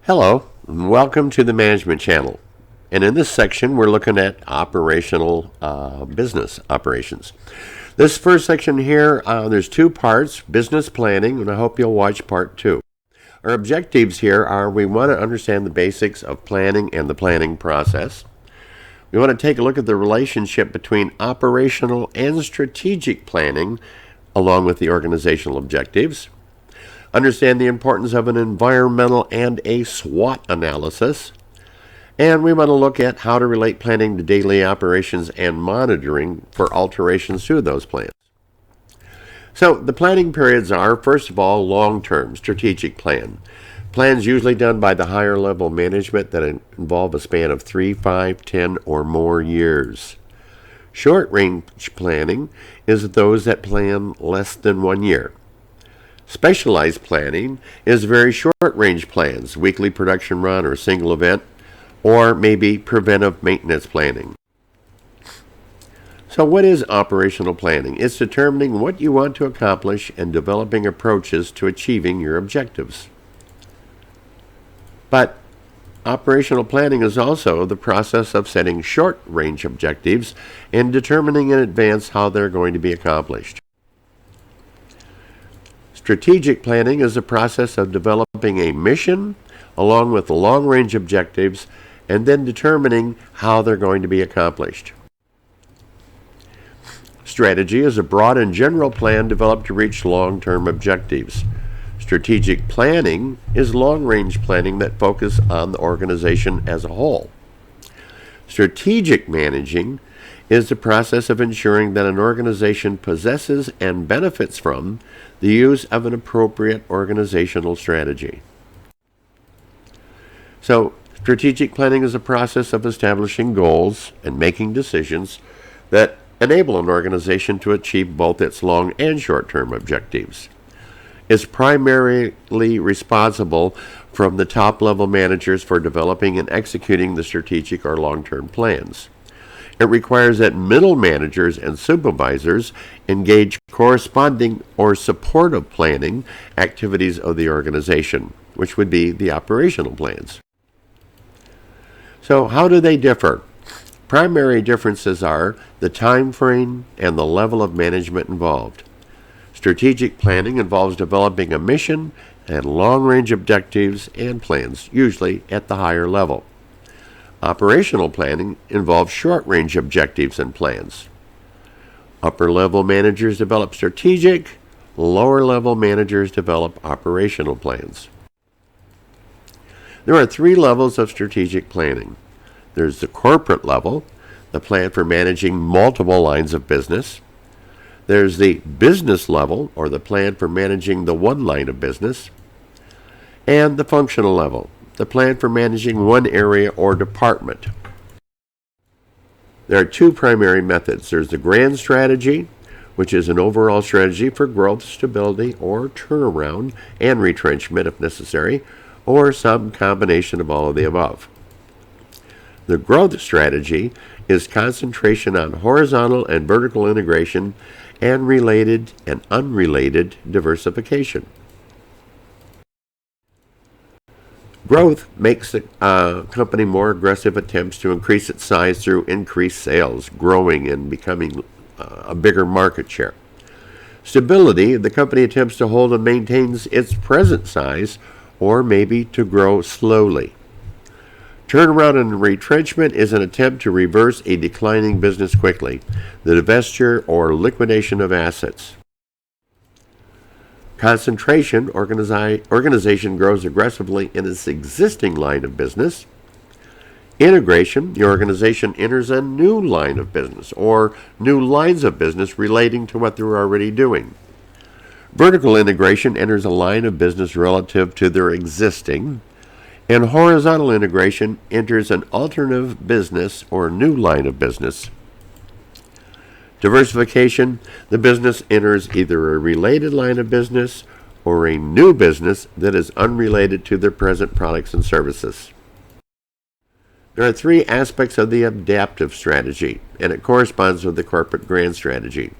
Hello, and welcome to the Management Channel. And in this section, we're looking at operational business operations. This first section here, there's two parts, business planning, and I hope you'll watch part two. Our objectives here are we want to understand the basics of planning and the planning process. We want to take a look at the relationship between operational and strategic planning along with the organizational objectives. Understand the importance of an environmental and a SWOT analysis. And we want to look at how to relate planning to daily operations and monitoring for alterations to those plans. So the planning periods are, first of all, long-term strategic plan. Plans usually done by the higher level management that involve a span of 3, 5, 10, or more years. Short-range planning is those that plan less than 1 year. Specialized planning is very short-range plans, weekly production run or single event, or maybe preventive maintenance planning. So what is operational planning? It's determining what you want to accomplish and developing approaches to achieving your objectives. But operational planning is also the process of setting short-range objectives and determining in advance how they're going to be accomplished. Strategic planning is the process of developing a mission along with the long-range objectives and then determining how they're going to be accomplished. Strategy is a broad and general plan developed to reach long-term objectives. Strategic planning is long-range planning that focuses on the organization as a whole. Strategic managing is the process of ensuring that an organization possesses and benefits from the use of an appropriate organizational strategy. So, strategic planning is a process of establishing goals and making decisions that enable an organization to achieve both its long and short-term objectives. It's primarily responsible from the top-level managers for developing and executing the strategic or long-term plans. It requires that middle managers and supervisors engage corresponding or supportive planning activities of the organization, which would be the operational plans. So how do they differ? Primary differences are the time frame and the level of management involved. Strategic planning involves developing a mission and long-range objectives and plans, usually at the higher level. Operational planning involves short-range objectives and plans. Upper-level managers develop strategic, lower-level managers develop operational plans. There are 3 levels of strategic planning. There's the corporate level, the plan for managing multiple lines of business. There's the business level, or the plan for managing the one line of business. And the functional level, the plan for managing one area or department. There are 2 primary methods. There's the grand strategy, which is an overall strategy for growth, stability, or turnaround and retrenchment if necessary, or some combination of all of the above. The growth strategy is concentration on horizontal and vertical integration and related and unrelated diversification. Growth makes the company more aggressive attempts to increase its size through increased sales, growing and becoming a bigger market share. Stability, the company attempts to hold and maintains its present size or maybe to grow slowly. Turnaround and retrenchment is an attempt to reverse a declining business quickly, the divestiture or liquidation of assets. Concentration, organization grows aggressively in its existing line of business. Integration, the organization enters a new line of business or new lines of business relating to what they're already doing. Vertical integration enters a line of business relative to their existing, and horizontal integration enters an alternative business or new line of business. Diversification, the business enters either a related line of business or a new business that is unrelated to their present products and services. There are 3 aspects of the adaptive strategy, and it corresponds with the corporate grand strategy.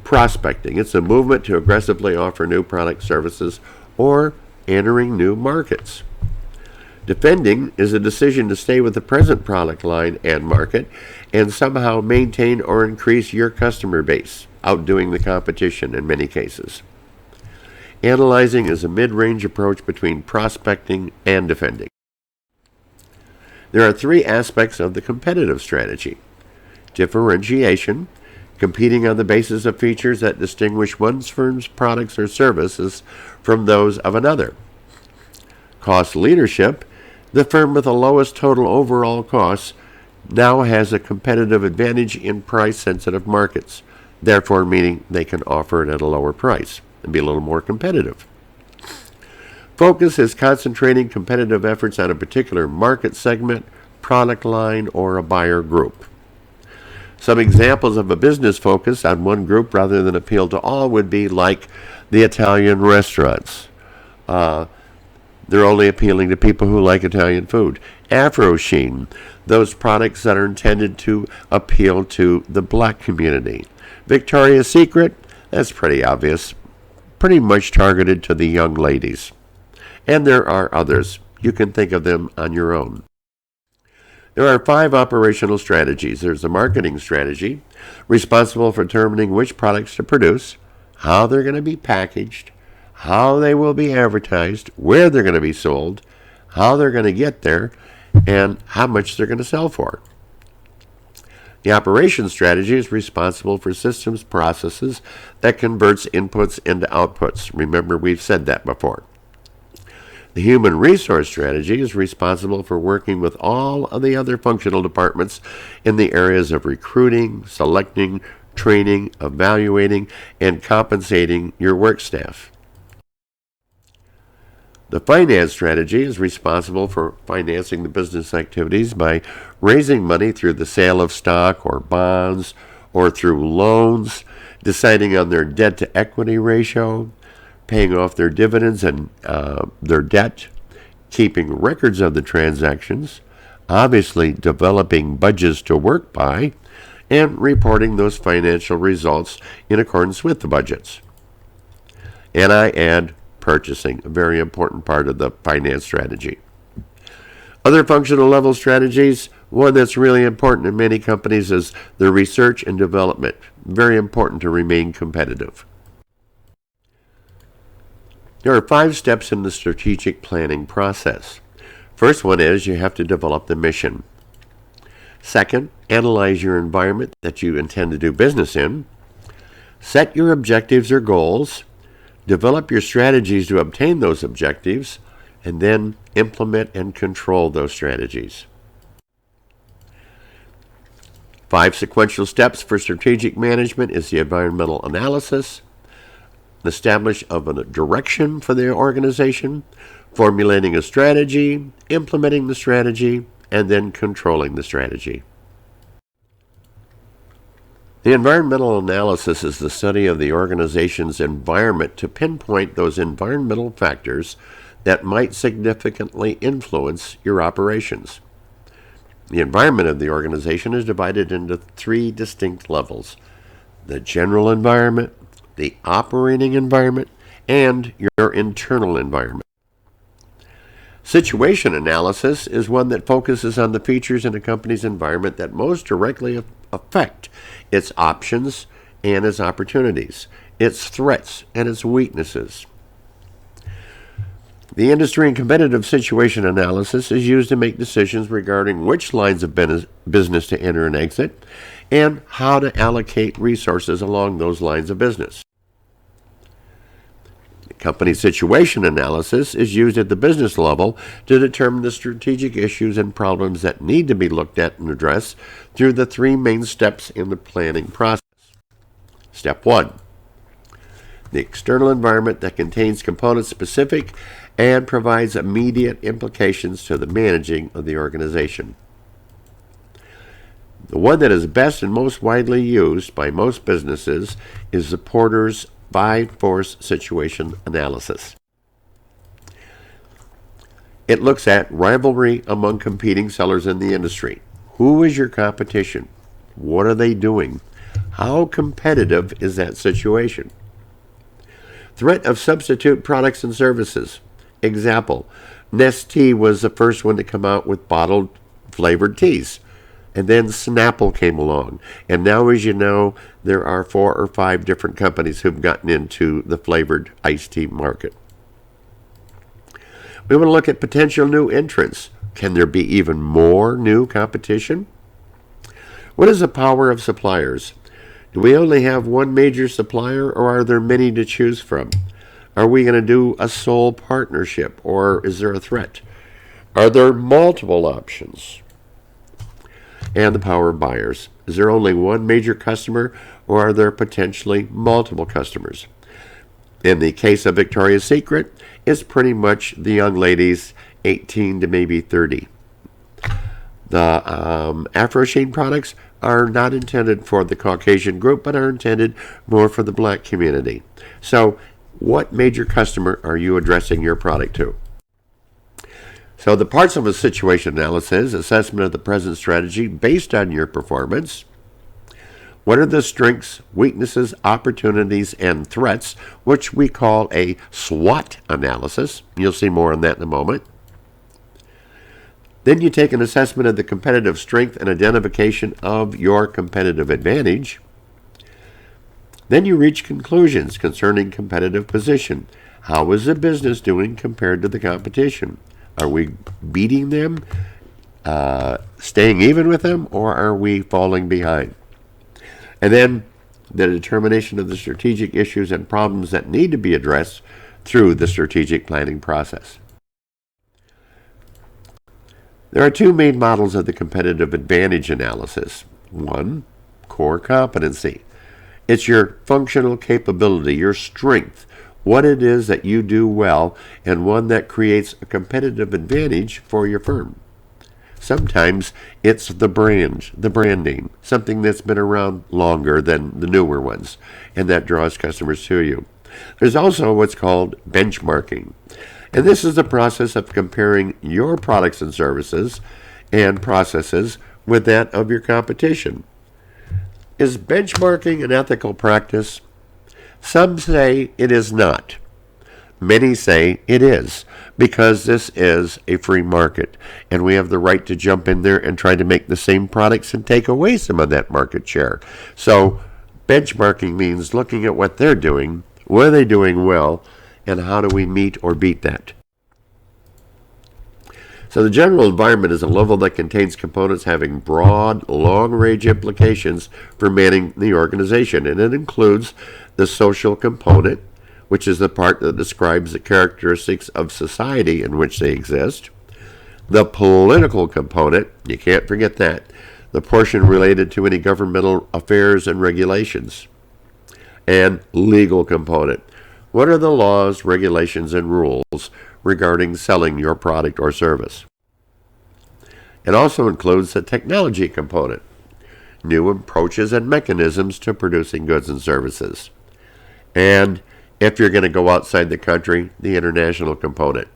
Prospecting, it's a movement to aggressively offer new product services or entering new markets. Defending is a decision to stay with the present product line and market and somehow maintain or increase your customer base, outdoing the competition in many cases. Analyzing is a mid-range approach between prospecting and defending. There are three aspects of the competitive strategy: differentiation, competing on the basis of features that distinguish one firm's products or services from those of another; cost leadership, the firm with the lowest total overall costs now has a competitive advantage in price-sensitive markets, therefore meaning they can offer it at a lower price and be a little more competitive. Focus is concentrating competitive efforts on a particular market segment, product line, or a buyer group. Some examples of a business focus on one group rather than appeal to all would be like the Italian restaurants. They're only appealing to people who like Italian food. Afro Sheen, those products that are intended to appeal to the black community. Victoria's Secret, that's pretty obvious, pretty much targeted to the young ladies. And there are others. You can think of them on your own. There are 5 operational strategies. There's the marketing strategy, responsible for determining which products to produce, how they're going to be packaged, how they will be advertised, where they're going to be sold, how they're going to get there, and how much they're going to sell for. The operations strategy is responsible for systems processes that converts inputs into outputs. Remember, we've said that before. The human resource strategy is responsible for working with all of the other functional departments in the areas of recruiting, selecting, training, evaluating, and compensating your work staff. The finance strategy is responsible for financing the business activities by raising money through the sale of stock or bonds or through loans, deciding on their debt-to-equity ratio, paying off their dividends and their debt, keeping records of the transactions, obviously developing budgets to work by, and reporting those financial results in accordance with the budgets. And I add purchasing, a very important part of the finance strategy. Other functional level strategies, one that's really important in many companies is the research and development. Very important to remain competitive. There are 5 steps in the strategic planning process. First one is you have to develop the mission. Second, analyze your environment that you intend to do business in. Set your objectives or goals. Develop your strategies to obtain those objectives, and then implement and control those strategies. 5 sequential steps for strategic management is the environmental analysis, establish of a direction for the organization, formulating a strategy, implementing the strategy, and then controlling the strategy. The environmental analysis is the study of the organization's environment to pinpoint those environmental factors that might significantly influence your operations. The environment of the organization is divided into 3 distinct levels: the general environment, the operating environment, and your internal environment. Situation analysis is one that focuses on the features in a company's environment that most directly affect its options and its opportunities, its threats and its weaknesses. The industry and competitive situation analysis is used to make decisions regarding which lines of business to enter and exit, and how to allocate resources along those lines of business. Company situation analysis is used at the business level to determine the strategic issues and problems that need to be looked at and addressed through the 3 main steps in the planning process. Step 1. The external environment that contains components specific and provides immediate implications to the managing of the organization. The one that is best and most widely used by most businesses is the Porter's 5-force situation analysis. It looks at rivalry among competing sellers in the industry. Who is your competition? What are they doing? How competitive is that situation? Threat of substitute products and services. Example, Nestea was the first one to come out with bottled flavored teas. And then Snapple came along. And now, as you know, there are 4 or 5 different companies who've gotten into the flavored iced tea market. We want to look at potential new entrants. Can there be even more new competition? What is the power of suppliers? Do we only have one major supplier, or are there many to choose from? Are we going to do a sole partnership, or is there a threat? Are there multiple options? And the power of buyers. Is there only one major customer, or are there potentially multiple customers? In the case of Victoria's Secret, it's pretty much the young ladies 18 to maybe 30. The Afro Sheen products are not intended for the Caucasian group, but are intended more for the black community. So, what major customer are you addressing your product to? So the parts of a situation analysis, assessment of the present strategy based on your performance. What are the strengths, weaknesses, opportunities, and threats, which we call a SWOT analysis. You'll see more on that in a moment. Then you take an assessment of the competitive strength and identification of your competitive advantage. Then you reach conclusions concerning competitive position. How is the business doing compared to the competition? Are we beating them, staying even with them, or are we falling behind? And then the determination of the strategic issues and problems that need to be addressed through the strategic planning process. There are 2 main models of the competitive advantage analysis. 1, core competency. It's your functional capability, your strength, what it is that you do well, and one that creates a competitive advantage for your firm. Sometimes it's the brand, the branding, something that's been around longer than the newer ones, and that draws customers to you. There's also what's called benchmarking. And this is the process of comparing your products and services and processes with that of your competition. Is benchmarking an ethical practice? Some say it is not. Many say it is, because this is a free market, and we have the right to jump in there and try to make the same products and take away some of that market share. So benchmarking means looking at what they're doing, what are they doing well, and how do we meet or beat that. So the general environment is a level that contains components having broad, long-range implications for manning the organization, and it includes the social component, which is the part that describes the characteristics of society in which they exist. The political component, you can't forget that, the portion related to any governmental affairs and regulations. And legal component. What are the laws, regulations, and rules regarding selling your product or service? It also includes the technology component, new approaches and mechanisms to producing goods and services. And if you're going to go outside the country, the international component,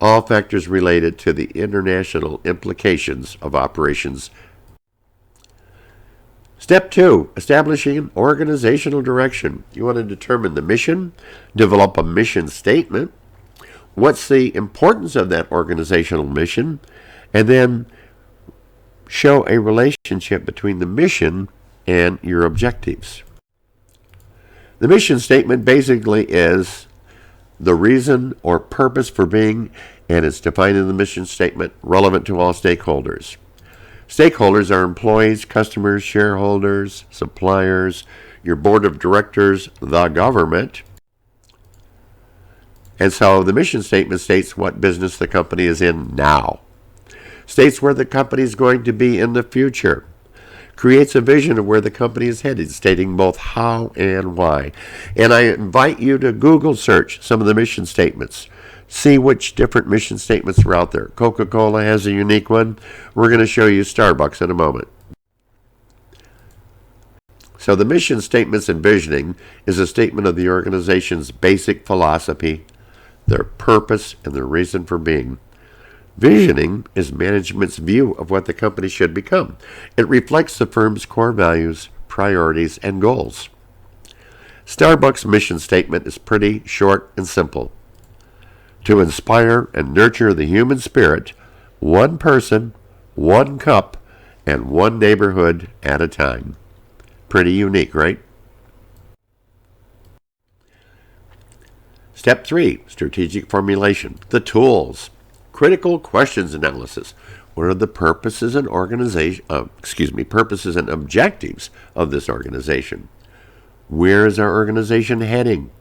all factors related to the international implications of operations. Step 2, establishing an organizational direction. You want to determine the mission, develop a mission statement, what's the importance of that organizational mission, and then show a relationship between the mission and your objectives. The mission statement basically is the reason or purpose for being, and it's defined in the mission statement, relevant to all stakeholders. Stakeholders are employees, customers, shareholders, suppliers, your board of directors, the government. And so the mission statement states what business the company is in now, states where the company is going to be in the future, creates a vision of where the company is headed, stating both how and why. And I invite you to Google search some of the mission statements. See which different mission statements are out there. Coca-Cola has a unique one. We're going to show you Starbucks in a moment. So the mission statement's envisioning is a statement of the organization's basic philosophy, their purpose, and their reason for being. Visioning is management's view of what the company should become. It reflects the firm's core values, priorities, and goals. Starbucks' mission statement is pretty short and simple. to inspire and nurture the human spirit, one person, one cup, and one neighborhood at a time. Pretty unique, right? Step 3, strategic formulation. The tools. Critical questions analysis. What are the purposes and purposes and objectives of this organization? Where is our organization heading?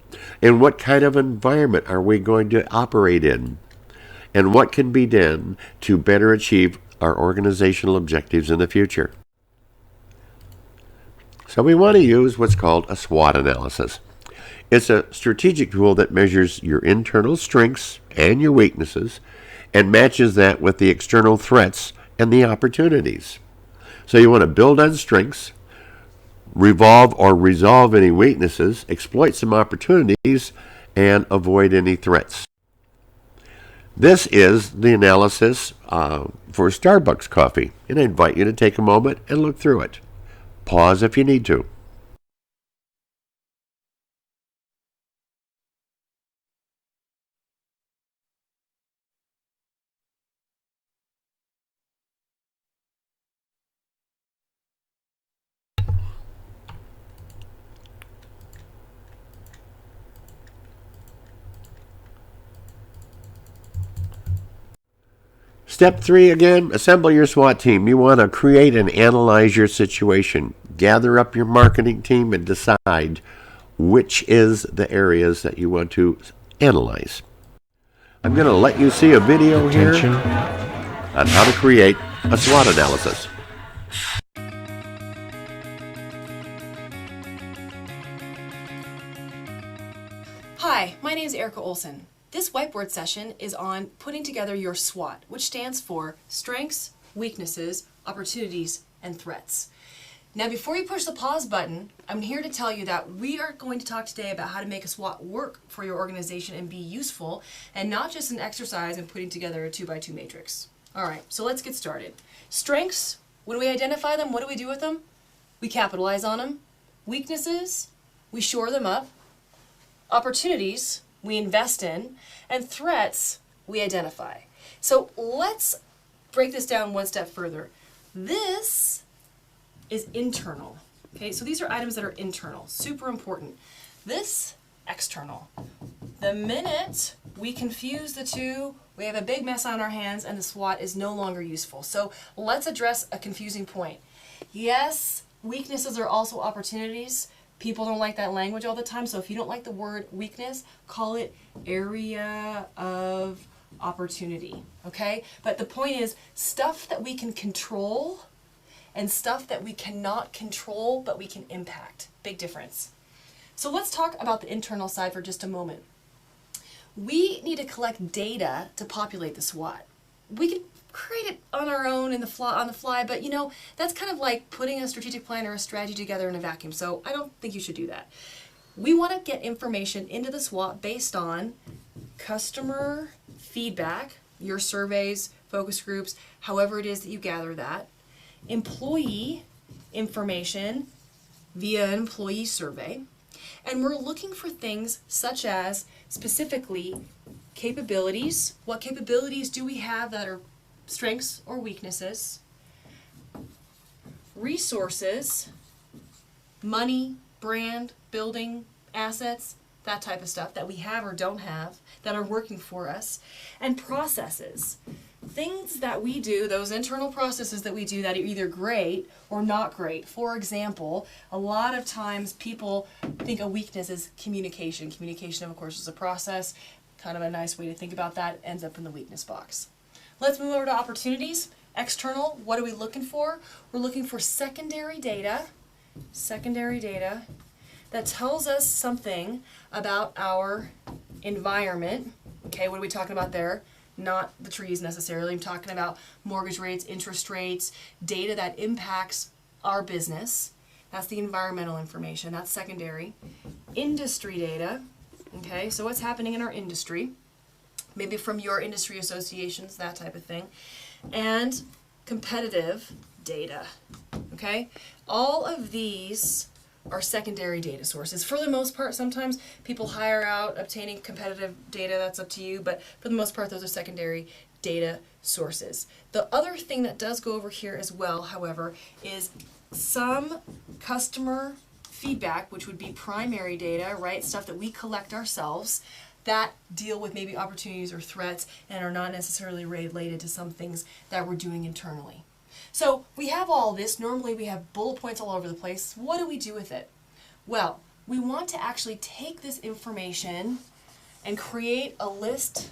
And what kind of environment are we going to operate in? And what can be done to better achieve our organizational objectives in the future? So we want to use what's called a SWOT analysis. It's a strategic tool that measures your internal strengths and your weaknesses and matches that with the external threats and the opportunities. So you want to build on strengths, resolve any weaknesses, exploit some opportunities, and avoid any threats. This is the analysis for Starbucks coffee, and I invite you to take a moment and look through it. Pause if you need to. Step 3 again, assemble your SWOT team. You want to create and analyze your situation. Gather up your marketing team and decide which is the areas that you want to analyze. I'm going to let you see a video here on how to create a SWOT analysis. Hi, my name is Erica Olson. This whiteboard session is on putting together your SWOT, which stands for Strengths, Weaknesses, Opportunities, and Threats. Now, before you push the pause button, I'm here to tell you that we are going to talk today about how to make a SWOT work for your organization and be useful, and not just an exercise in putting together a 2x2 matrix. All right, so let's get started. Strengths, when we identify them, what do we do with them? We capitalize on them. Weaknesses, we shore them up. Opportunities, we invest in, and threats we identify. So let's break this down one step further. This is internal. Okay, so these are items that are internal, super important. This, external. The minute we confuse the two, we have a big mess on our hands and the SWOT is no longer useful. So let's address a confusing point. Yes, weaknesses are also opportunities. People don't like that language all the time, so if you don't like the word weakness, call it area of opportunity, okay? But the point is, stuff that we can control and stuff that we cannot control but we can impact. Big difference. So let's talk about the internal side for just a moment. We need to collect data to populate the SWOT. We can create it on our own on the fly, but you know, that's kind of like putting a strategic plan or a strategy together in a vacuum, so I don't think you should do that. We want to get information into the SWOT based on customer feedback, your surveys, focus groups, however it is that you gather that, employee information via an employee survey, and we're looking for things such as specifically capabilities. What capabilities do we have that are strengths or weaknesses? Resources, money, brand, building, assets, that type of stuff that we have or don't have that are working for us. And processes, things that we do, those internal processes that we do that are either great or not great. For example, a lot of times people think a weakness is communication. Communication, of course, is a process. Kind of a nice way to think about that, ends up in the weakness box. Let's move over to opportunities. External, what are we looking for? We're looking for secondary data that tells us something about our environment. Okay, what are we talking about there? Not the trees necessarily. I'm talking about mortgage rates, interest rates, data that impacts our business. That's the environmental information. That's secondary. Industry data. Okay, so what's happening in our industry? Maybe from your industry associations, that type of thing. And competitive data. Okay? All of these are secondary data sources. For the most part, sometimes people hire out obtaining competitive data, that's up to you, but for the most part, those are secondary data sources. The other thing that does go over here as well, however, is some customer feedback, which would be primary data, right? Stuff that we collect ourselves that deal with maybe opportunities or threats and are not necessarily related to some things that we're doing internally. So we have all this. Normally we have bullet points all over the place. What do we do with it? Well, we want to actually take this information and create a list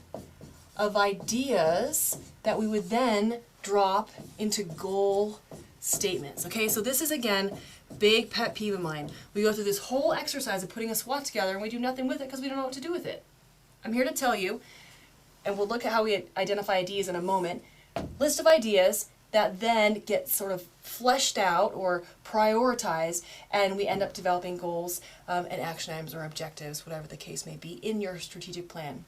of ideas that we would then drop into goal statements. Okay, so this is, again, big pet peeve of mine. We go through this whole exercise of putting a SWOT together and we do nothing with it because we don't know what to do with it. I'm here to tell you, and we'll look at how we identify ideas in a moment, list of ideas that then get sort of fleshed out or prioritized, and we end up developing goals and action items or objectives, whatever the case may be, in your strategic plan.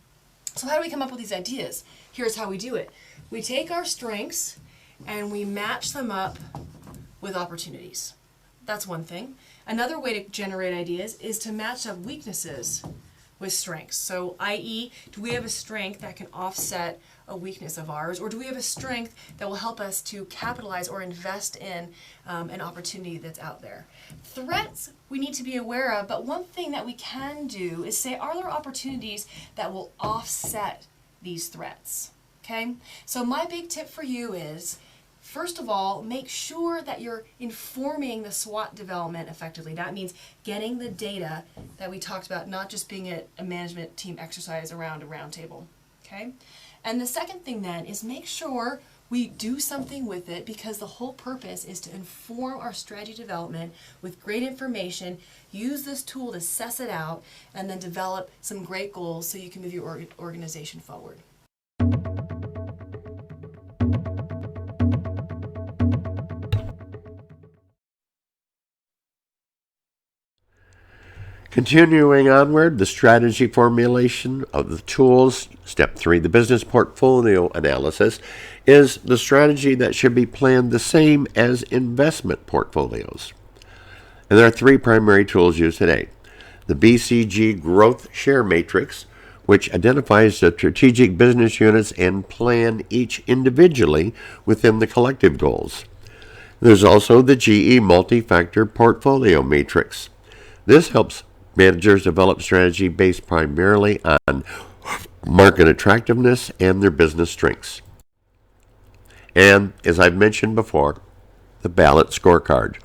So how do we come up with these ideas? Here's how we do it. We take our strengths and we match them up with opportunities. That's one thing. Another way to generate ideas is to match up weaknesses with strengths. So, i.e., do we have a strength that can offset a weakness of ours, or do we have a strength that will help us to capitalize or invest in an opportunity that's out there? Threats we need to be aware of, but one thing that we can do is say, are there opportunities that will offset these threats? Okay? So my big tip for you is, first of all, make sure that you're informing the SWOT development effectively. That means getting the data that we talked about, not just being a management team exercise around a round table. Okay? And the second thing then is make sure we do something with it, because the whole purpose is to inform our strategy development with great information, use this tool to suss it out, and then develop some great goals so you can move your organization forward. Continuing onward, the strategy formulation of the tools. Step 3, the business portfolio analysis, is the strategy that should be planned the same as investment portfolios. And there are 3 primary tools used today. The BCG Growth Share Matrix, which identifies the strategic business units and plan each individually within the collective goals. There's also the GE Multi-Factor Portfolio Matrix. This helps managers develop strategy based primarily on market attractiveness and their business strengths. And as I've mentioned before, the balanced scorecard.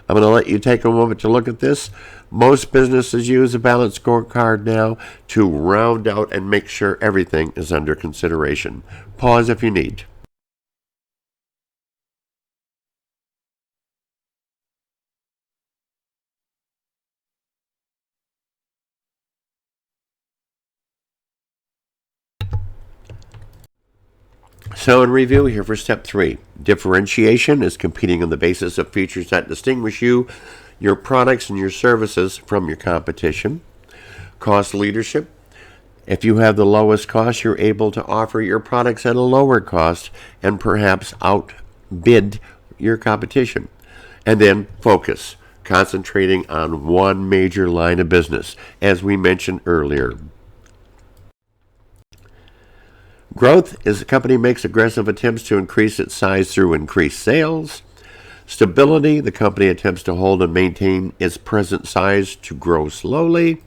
I'm going to let you take a moment to look at this. Most businesses use a balanced scorecard now to round out and make sure everything is under consideration. Pause if you need. So in review here for step 3, differentiation is competing on the basis of features that distinguish you, your products, and your services from your competition. Cost leadership. If you have the lowest cost, you're able to offer your products at a lower cost and perhaps outbid your competition. And then focus, concentrating on one major line of business, as we mentioned earlier. Growth is a company makes aggressive attempts to increase its size through increased sales. Stability, the company attempts to hold and maintain its present size to grow slowly.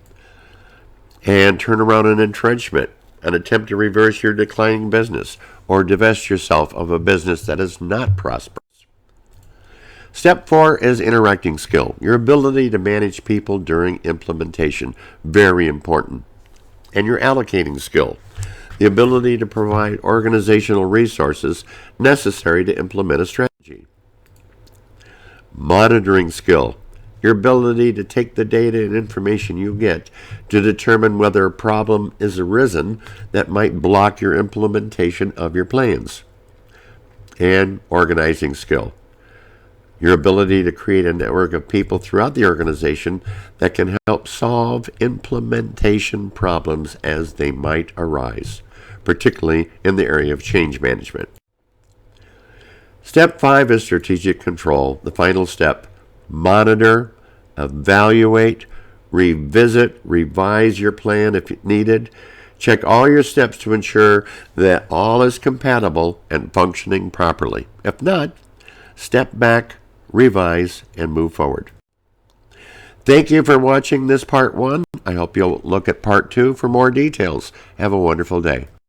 And turnaround and entrenchment, an attempt to reverse your declining business or divest yourself of a business that is not prosperous. Step 4 is interacting skill, your ability to manage people during implementation, very important. And your allocating skill, the ability to provide organizational resources necessary to implement a strategy. Monitoring skill, your ability to take the data and information you get to determine whether a problem is arisen that might block your implementation of your plans. And organizing skill, your ability to create a network of people throughout the organization that can help solve implementation problems as they might arise, particularly in the area of change management. Step 5 is strategic control. The final step, monitor, evaluate, revisit, revise your plan if needed. Check all your steps to ensure that all is compatible and functioning properly. If not, step back, revise, and move forward. Thank you for watching this part 1. I hope you'll look at part 2 for more details. Have a wonderful day.